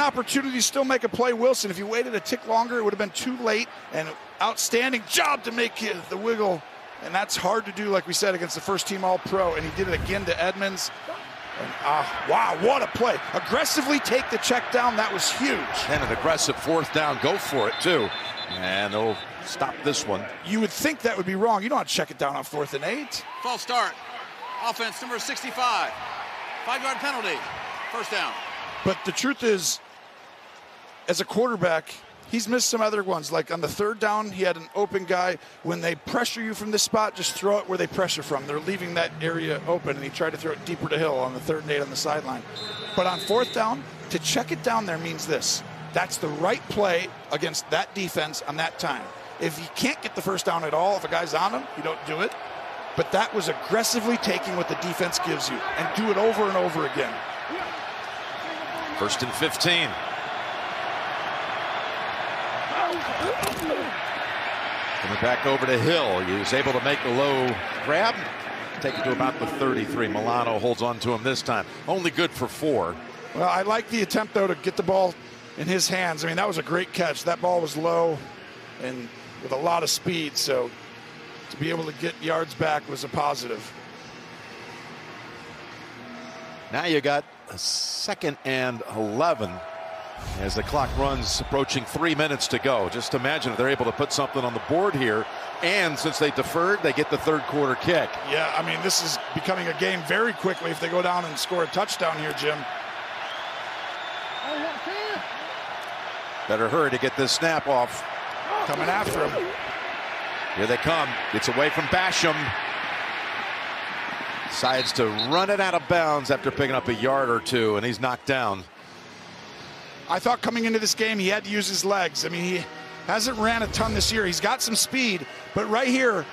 opportunity to still make a play, Wilson. If you waited a tick longer, it would have been too late. And outstanding job to make the wiggle. And that's hard to do, like we said, against the first-team All-Pro. And he did it again to Edmonds. And, wow, what a play. Aggressively take the check down. That was huge. And an aggressive fourth down. Go for it, too. And they'll stop this one. You would think that would be wrong. You don't have to check it down on 4th and 8. False start. Offense number 65. 5-yard penalty. First down. But the truth is, as a quarterback, he's missed some other ones. Like on the 3rd down, he had an open guy. When they pressure you from this spot, just throw it where they pressure from. They're leaving that area open, and he tried to throw it deeper to Hill on the 3rd and 8 on the sideline. But on 4th down, to check it down there means this. That's the right play against that defense on that time. If you can't get the first down at all, if a guy's on him, you don't do it. But that was aggressively taking what the defense gives you and do it over and over again. 1st and 15. Coming back over to Hill. He was able to make a low grab. Take it to about the 33. Milano holds on to him this time. Only good for 4. Well, I like the attempt, though, to get the ball in his hands. I mean, that was a great catch. That ball was low and with a lot of speed, so to be able to get yards back was a positive. Now you got a 2nd and 11 as the clock runs, approaching 3 minutes to go. Just imagine if they're able to put something on the board here, and since they deferred, they get the 3rd quarter kick. Yeah, I mean, this is becoming a game very quickly if they go down and score a touchdown here, Jim. Better hurry to get this snap off. Coming after him. Here they come. Gets away from Basham. Decides to run it out of bounds after picking up a yard or two, and he's knocked down. I thought coming into this game he had to use his legs. I mean, he hasn't ran a ton this year. He's got some speed, but right here,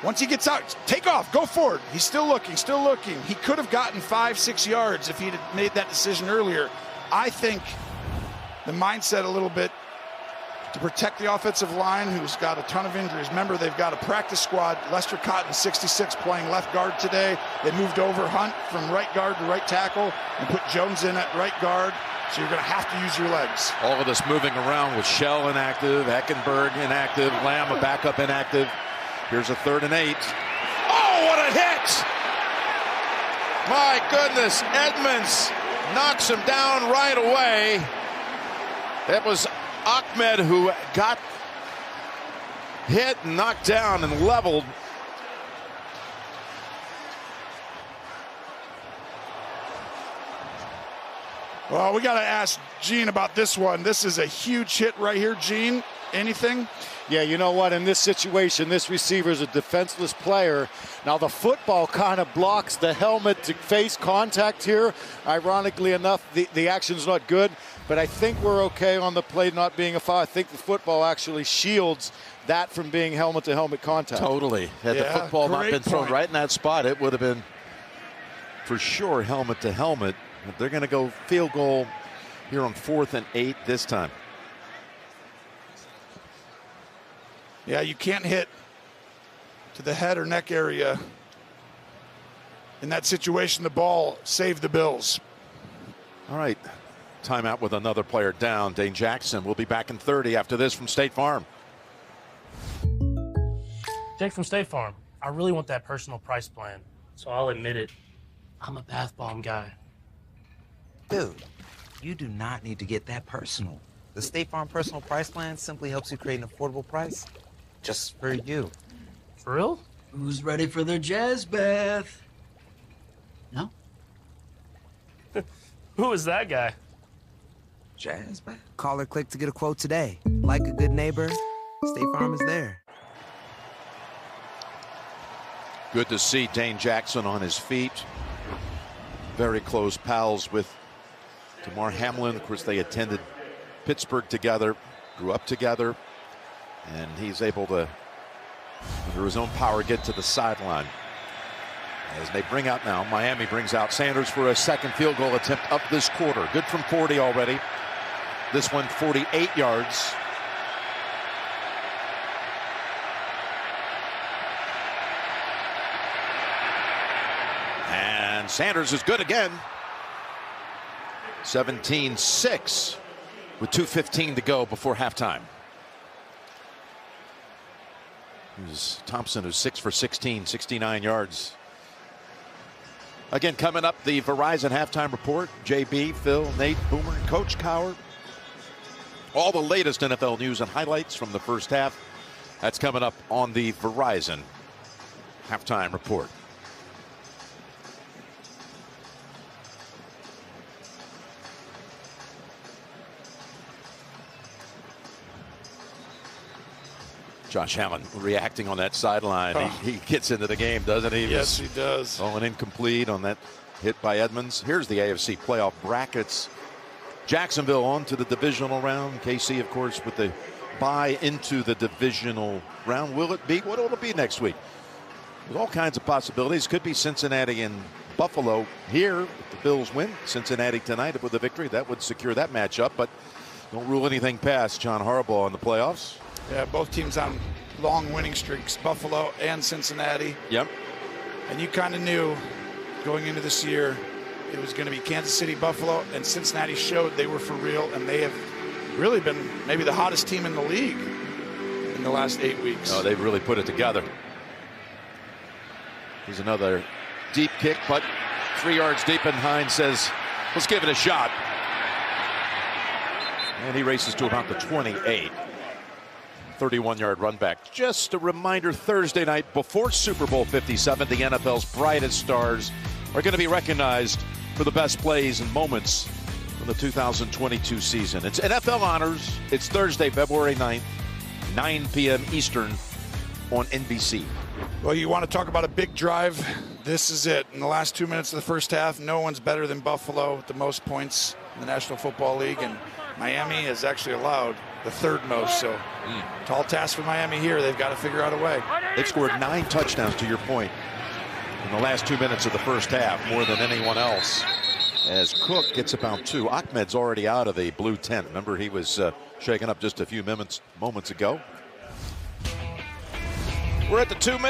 once he gets out, take off, go forward. He's still looking, still looking. He could have gotten 5-6 yards if he'd made that decision earlier. I think the mindset a little bit to protect the offensive line, who's got a ton of injuries. Remember, they've got a practice squad. Lester Cotton, 66, playing left guard today. They moved over Hunt from right guard to right tackle and put Jones in at right guard. So you're going to have to use your legs. All of this moving around with Shell inactive, Eckenberg inactive, Lamb a backup inactive. Here's a 3rd and 8. Oh, what a hit! My goodness, Edmonds knocks him down right away. That was Ahmed who got hit and knocked down and leveled. Well, we got to ask Gene about this one. This is a huge hit right here, Gene. Anything? Yeah, you know what? In this situation, this receiver is a defenseless player. Now, the football kind of blocks the helmet to face contact here. Ironically enough, the action's not good, but I think we're okay on the play not being a foul. I think the football actually shields that from being helmet-to-helmet contact. Totally. Had the football not been thrown right in that spot, it would have been for sure helmet-to-helmet. But they're going to go field goal here on 4th and 8 this time. Yeah, you can't hit to the head or neck area. In that situation, the ball saved the Bills. All right. Timeout with another player down. Dane Jackson will be back in 30 after this from State Farm. Jake from State Farm. I really want that personal price plan, so I'll admit it. I'm a bath bomb guy. Dude, you do not need to get that personal. The State Farm Personal Price Plan simply helps you create an affordable price just for you. For real? Who's ready for their jazz bath? No? Who is that guy? Jazz bath? Call or click to get a quote today. Like a good neighbor, State Farm is there. Good to see Dane Jackson on his feet. Very close pals with Damar Hamlin. Of course, they attended Pittsburgh together, grew up together, and he's able to, under his own power, get to the sideline. As they bring out now, Miami brings out Sanders for a 2nd field goal attempt up this quarter. Good from 40 already. This one 48 yards. And Sanders is good again. 17-6. with 2:15 to go before halftime. Here's Thompson, who's 6 for 16, 69 yards. Again, coming up, the Verizon halftime report. JB, Phil, Nate, Boomer, and Coach Coward. All the latest NFL news and highlights from the first half. That's coming up on the Verizon halftime report. Josh Allen reacting on that sideline. Oh. He gets into the game, doesn't he? Yes, he does. Oh, an incomplete on that hit by Edmonds. Here's the AFC playoff brackets. Jacksonville on to the divisional round. KC, of course, with the bye into the divisional round. Will it be? What will it be next week? There's all kinds of possibilities. Could be Cincinnati and Buffalo here. If the Bills win, Cincinnati tonight with a victory, that would secure that matchup. But don't rule anything past John Harbaugh in the playoffs. Yeah, both teams on long winning streaks, Buffalo and Cincinnati. Yep. And you kind of knew going into this year it was going to be Kansas City, Buffalo, and Cincinnati showed they were for real, and they have really been maybe the hottest team in the league in the last 8 weeks. Oh, they've really put it together. Here's another deep kick, but 3 yards deep, and Hines says, let's give it a shot. And he races to about the 28. 31-yard run back. Just a reminder, Thursday night before Super Bowl 57, the NFL's brightest stars are going to be recognized for the best plays and moments from the 2022 season. It's NFL Honors. It's Thursday, February 9th, 9 p.m. Eastern on NBC. Well, you want to talk about a big drive? This is it. In the last 2 minutes of the first half, no one's better than Buffalo with the most points in the National Football League, and Miami has actually allowed the third most. So tall task for Miami here. They've got to figure out a way. They've scored 9 touchdowns, to your point, in the last 2 minutes of the first half, more than anyone else. As Cook gets about 2. Ahmed's already out of the blue tent. Remember, he was shaken up just a few moments ago. We're at the 2 minutes.